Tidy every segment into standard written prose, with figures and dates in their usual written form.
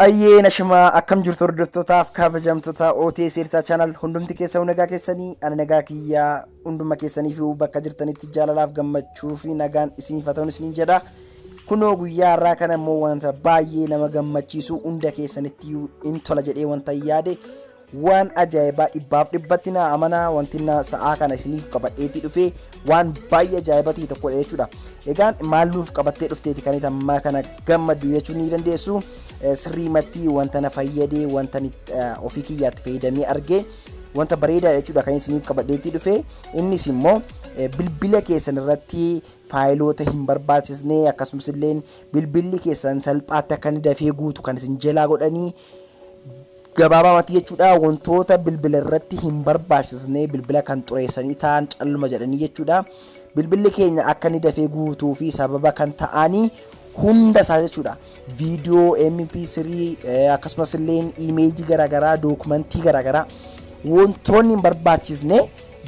Ayyee nashima akkam jirtu hordoftotaaf kabajamtoota OTS Sirsaa channel hundumti keessa nagaa keessanii ana nagaa kiyyaa hunduma keessanii fi bakka jirtanitti jaalalaaf gammachuu fi nagaan isiniif haa ta'u isiniin jedha. Kunoo guyyaa har'aa kana immoo wanta baay'ee nama gammachiisu hunda keessanitti in tola jedhee wanta yaade waan ajaa'ibaa dhibbaaf dhibbatti na amanaa wanti na sa'aa kana isiniif qabadheetii dhufee waan baay'ee ajaa'ibatii tokkodha jechuudha. Egaan maaluuf qabattee dhufteeti kan amma kana gammadu jechuu ni dandeessu. Sirriimatti wanta na fayyadee wanta ofii kiyyaatti fayyadamee argee wanta bareedaa jechuudha kan isiniif qabadheetii dhufee innis immoo bilbila keessan irratti faayiloota hin barbaachisne akkasumas illee bilbilli keessan salphaatti akka inni dafee guutu kan isin jalaa godhanii gabaabamatti jechuudha wantoota bilbila irratti hin barbaachisne bilbila kan xureessanii ta'an calluma jedhanii jechuudha bilbilli keenya akka inni dafee guutuu fi sababa kan ta'anii hunda isaa jechuudha video mp3 akkasumas illee image garagaraa dokumentii garagaraa wantoonni hin barbaachisne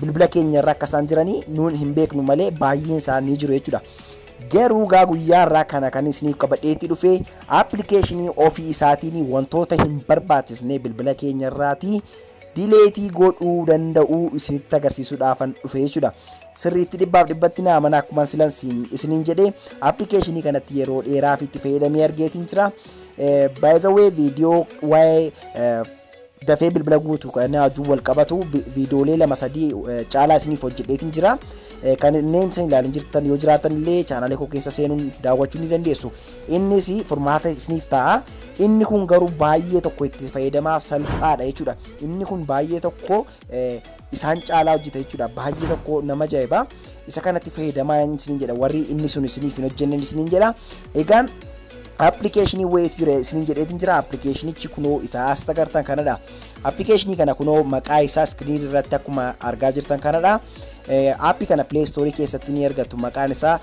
bilbila keenya irraa akka isaan jiranii nuun hin beeknu malee baay'een isaanii jiru jechuudha. Garuu guyyaa irraa kana kan isiniif qabadheetii dhufee appilikeeshinii ofii isaatiin wantoota hin barbaachisne bilbila keenya irraatii dileetii godhuu danda'u isinitti agarsiisuudhaafan dhufe jechuudha. Sirriitti dhibbaaf dhibbatti na amanaa akkuma isiniin jedhee appilikeeshinii kanatti yeroo dheeraaf itti fayyadamee argeetiin jira. By the way viidiyoo waa'ee dafee bilbila guutuu kan wajjin wal qabatu viidiyoolee 2-3 caalaa isiniif hojjedheetiin jira. Kanneen isin ilaalaa jirtan yoo jiraatan illee chaanalee koo keessa seenuun daawwachuu ni dandeessu. Innis furmaata isiniif ta'a. Inni kun garuu baay'ee tokko itti fayyadamaaf salphaadha jechuudha. Inni kun baay'ee tokko isaan caalaa hojjeta jechuudha. Baay'ee tokko nama ajaa'iba. Isa kanatti fayyadamaa isiniin jedha warri inni sun isiniif hin hojjenne isiniin jedha. Egaan appilikeeshinii wayiitu jira isiniin jedheetiin jira. Appilikeeshinichi kunoo isa as agartan kanadha. Appilikeeshinii kana kunoo maqaa isaa iskiriinii irratti akkuma argaa jirtan kanadha. Appii kana Play Store keessatti ni argattu. Maqaan isaa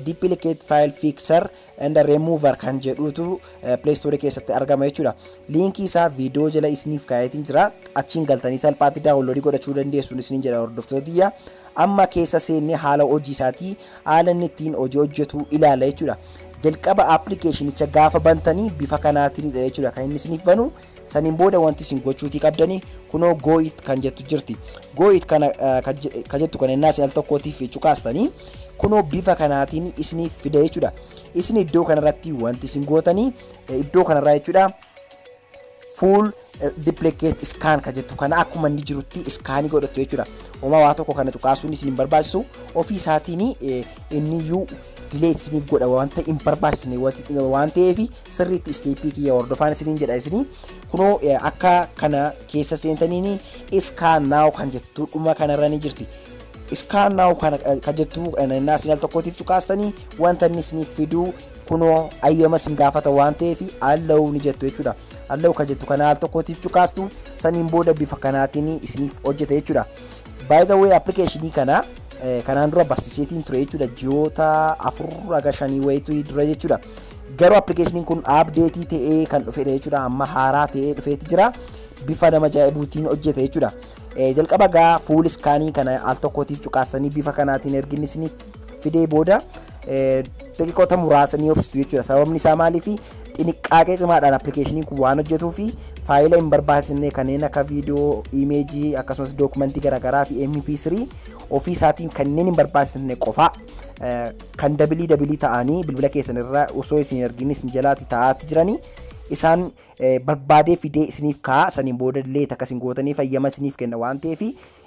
Duplicate File Fixer and Remover kan jedhutu Play Store keessatti argama jechuudha. Liinkii isaa viidiyoo jala isiniif kaa'eetiin jira. Achiin galtanii salphaatti daawunloodii godhachuu dandeessu isiniin jedha hordoftootiyya. Amma keessa seennee haala hojii isaatii haala inni ittiin hojii hojjetu ilaala jechuudha. Jalqaba appilikeeshinicha gaafa bantanii bifa kanaatiin jechuudha kan inni isiniif banu. Saniin booda wanti isin gochuutii qabdanii kunoo go it kan jettu jirti. Go it kana kan jettu kan innaas al tokkootiif cukaastanii kunoo bifa kanaatiin isiniif fida jechuudha. Isin iddoo kanarratti wanti isin gootanii iddoo kanarraa jechuudha full duplicate scan kan jettu kana akkuma inni jirutti iskaanii godhattu jechuudha. Homaa waa tokko kana cukaasuun isin hin barbaachisu ofii isaatiin inni iyyuu delete isiniif godha wanta hin barbaachisne waan ta'eef sirriitti isteeppii kiyya hordofaan isiniin jedha isinii kunoo akka kana keessa seentaniin scan now kan jettu dhuma kanarra ni jirti. Scan now kan jettu innaa isin al tokkootiif cukaastanii wanta inni isiniif fiduu kunoo ayyama isin gaafata waan ta'eef allow ni jettu jechuudha. Allow kan jettu kana al tokkootiif cukaastu saniin booda bifa kanaatiin isiniif hojjeta jechuudha. By the way appilikeeshinii kana kanaan dura barsiiseetiin ture jechuudha ji'oota 4-5 wayitu dura jechuudha. Garuu appilikeeshiniin kun updeetii ta'ee kan dhufedha jechuudha. Amma haaraa ta'ee dhufeeti jira. Bifa nama ajaa'ibuutiin hojjeta jechuudha. Jalqaba gaa fuul iskaanii kana al tokkootiif cukaastanii bifa kanaatiin erginni isiniif fidee booda daqiiqoota muraasa ni obsitu jechuudha. Sababni isaa maaliifi xiniqqaaqee cimaadhaan appilikeeshiniin kun waan hojjetuu fi faayila hin barbaachisne kanneen akka viidiyoo, imeejii akkasumas dookumentii garaagaraa fi mp3 ofii isaatiin kanneen hin barbaachisne qofaa kan dabalii ta'anii bilbila keessan irraa osoo isin argine isin jalaatti taa'aatti jiranii isaan barbaadee fidee isiniif kaa'a saniin booda illee takka isin gootanii fayyama isiniif kenna waan ta'eef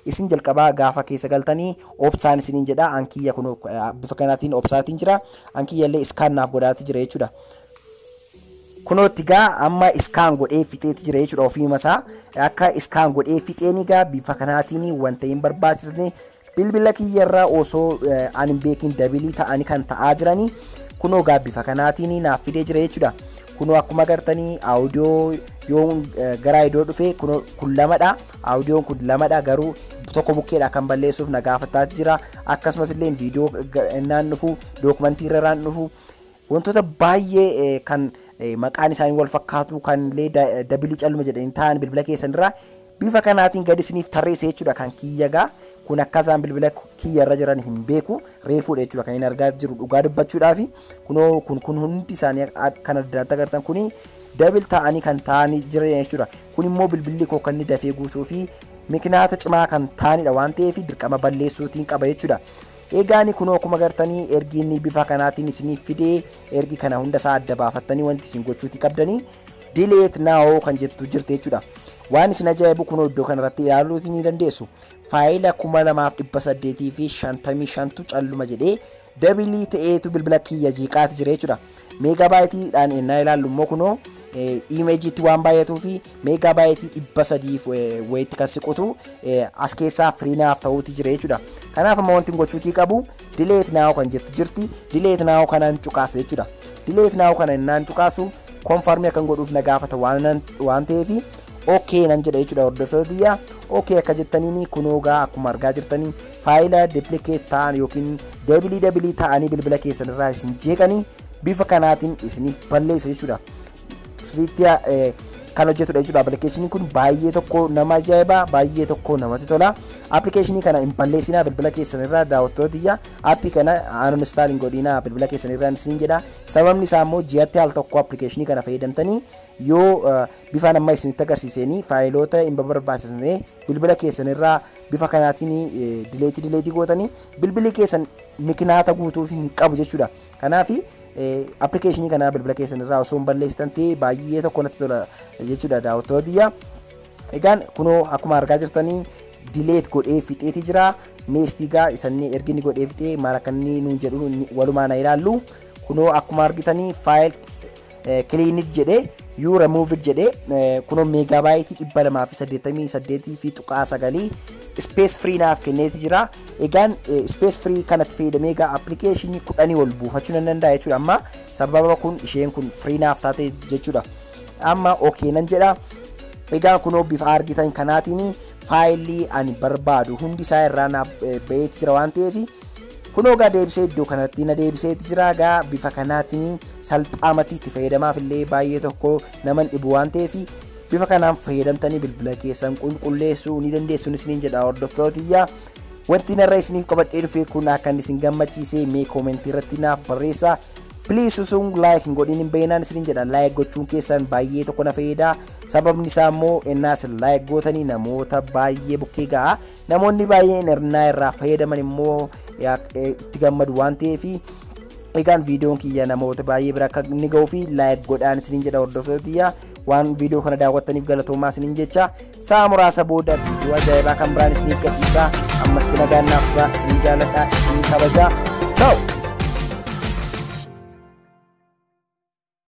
isin jalqabaa gaafa keessa galtanii obsaan isiniin jedha ankiyya kun bifa kanaatiin obsaatiin jira ankiyya illee iskaannaaf godhaatti jira jechuudha. Kunootti gaa amma iskaan godhee fixeetti jira jechuudha ofii masaa akka iskaan godhee fixeen gaa bifa kanaatiin wanta hin barbaachisne bilbila kiyyarraa osoo ani hin beekin dabalii ta'anii kan ta'aa jiranii kunoo gaa bifa kanaatiin naaf fidee jira jechuudha. Kunoo akkuma agartanii audio yoo gara iddoo dhufe kunoo kun lamadha audioon kun lamadha garuu tokko bukkeedha kan balleessuuf na gaafataa jira akkasumas illee viidiyoo naan dhufu dookumentii irraan dhufu wantoota baay'ee kan maqaan isaanii wal fakkaatu kan illee dabalii calluma jedhanii ta'an bilbila keessan irraa bifa kanaatiin gadi isiniif tarreessa jechuudha kan kiyyagaa kun akkasaan bilbila kiyyarra jiran hin beeku reefuudha jechuudha kan inni argaa jiru dhugaa dubbachuudhaaf kunoo kun hundi isaanii kan adda agartan kuni double ta'anii kan ta'anii jiran jechuudha kun immoo bilbilli koo kan inni dafee guutuu fi mikinaata cimaa kan ta'anidha waan ta'eef dirqama balleessuutiin qaba jechuudha. Egaani kunoo akkuma agartanii ergi inni bifa kanaatiin isiniif fidee ergi kana hunda isaa adda baafattanii wanti isin gochuuti qabdanii delete now kan jettu jirte jechuudha. Waan isin ajaa'ibu kunoo iddoo kanarratti ilaaluuti ni dandeessu. Faayila 2855tu calluma jedhee dabilii ta'eetu bilbila kiyya jeeqaati jira jechuudha. Meegabaayitiidhaan innaa ilaallu immoo kunoo imeejiitti waan baay'atuu fi meegabaayitii 300 wayitti kan siqutu as keessaa firiinaaf ta'uuti jira jechuudha. Kanaaf amma wanti gochuutii qabu delete now kan jettu jirti. Delete now kanaan cuqaasa jechuudha. Delete now kana innaan cuqaasu konfarmii kan godhuuf na gaafata waan ta'eef okay nan jedha jechuudha hordoftootiyya. Okay akka jettaniini kunoogaa akkuma argaa jirtanii faayila duplicate ta'an yookiin www ta'anii bilbila keessan irraa isin jeeqanii bifa kanaatiin isiniif balleessa jechuudha. Sirriitti kan hojjetudha jechuudha. Appilikeeshiniin kun baay'ee tokko nama ajaa'iba, baay'ee tokko namatti tola. Appilikeeshinii kana hin balleessinaa bilbila keessan irraa daawwattootiyya. Aappii kana uninstall hin godhinaa bilbila keessan irraa isiniin jedha. Sababni isaa immoo ji'atti al tokko appilikeeshinii kana fayyadamtanii yoo bifaan amma isinitti agarsiisanii faayiloota hin barbaachisne bilbila keessan irraa bifa kanaatiin dileetii gootanii bilbilli keessan mikinaata guutuuf hin qabu jechuudha. Kanaaf appilikeeshinii kana bilbila keessan irraa osoo hin balleessitan ta'e baay'ee tokko natti tola jechuudha daawwattootiyya. Egaan kunoo akkuma argaa jirtanii delete godhee fixeeti jira. Neestigaa isanni ergi godhee fixee maal akka inni nuun jedhu walumaan ilaallu. Kunoo akkuma argitanii file clean it jedhee you remove it jedhee kunoo meegabaayitii 288 fi tuqaa 9 space free naaf kenneeti jira. Egaan space free kanatti fayyadamee egaa appilikeeshinii 10 ol buufachuu nan danda'a jechuudha. Amma sababa kun isheen kun free naaf taate jechuudha. Amma okay nan jedha. Egaan kunoo bifa argitan kanaatiin faayilii ani barbaadu hundi isaa irraa na ba'eeti jira waan ta'eef kunoo gaa deebisee iddoo kanatti na deebiseeti jira. Gaa bifa kanaatiin salphaamatti itti fayyadamaaf illee baay'ee tokko naman dhibu waan ta'eef bifa kanaan fayyadamtanii bilbila keessan qulqulleessuu ni dandeessu isiniin jedha hordoftootiyya. Wanti narra isiniif qabadhee dhufe kun akka isin gammachiise mee koomentii irratti naaf barreessaa. Please usun like hin godhin hin beeynaan isiniin jedha. Like gochuun keessan baay'ee tokko na fayyada. Sababni isaa immoo innaas like gootanii namoota baay'ee bukkee ga'a. Namoonni baay'een irraa fayyadaman immoo itti gammadu waan ta'eef egaan viidiyoon kiyya namoota baay'ee bira akka inni ga'uu fi like godhaan isiniin jedha hordoftootiyya. Waan viidiyoo kana daawwattaniif galatoomaa isiniin jecha sa'a muraasa booda viidiyoo ajaa'ibaa kan biraan isiniif gadhiisa. Ammas nagaan naaf tura isiniin jaalladha isiniin kabajaa. Ciao.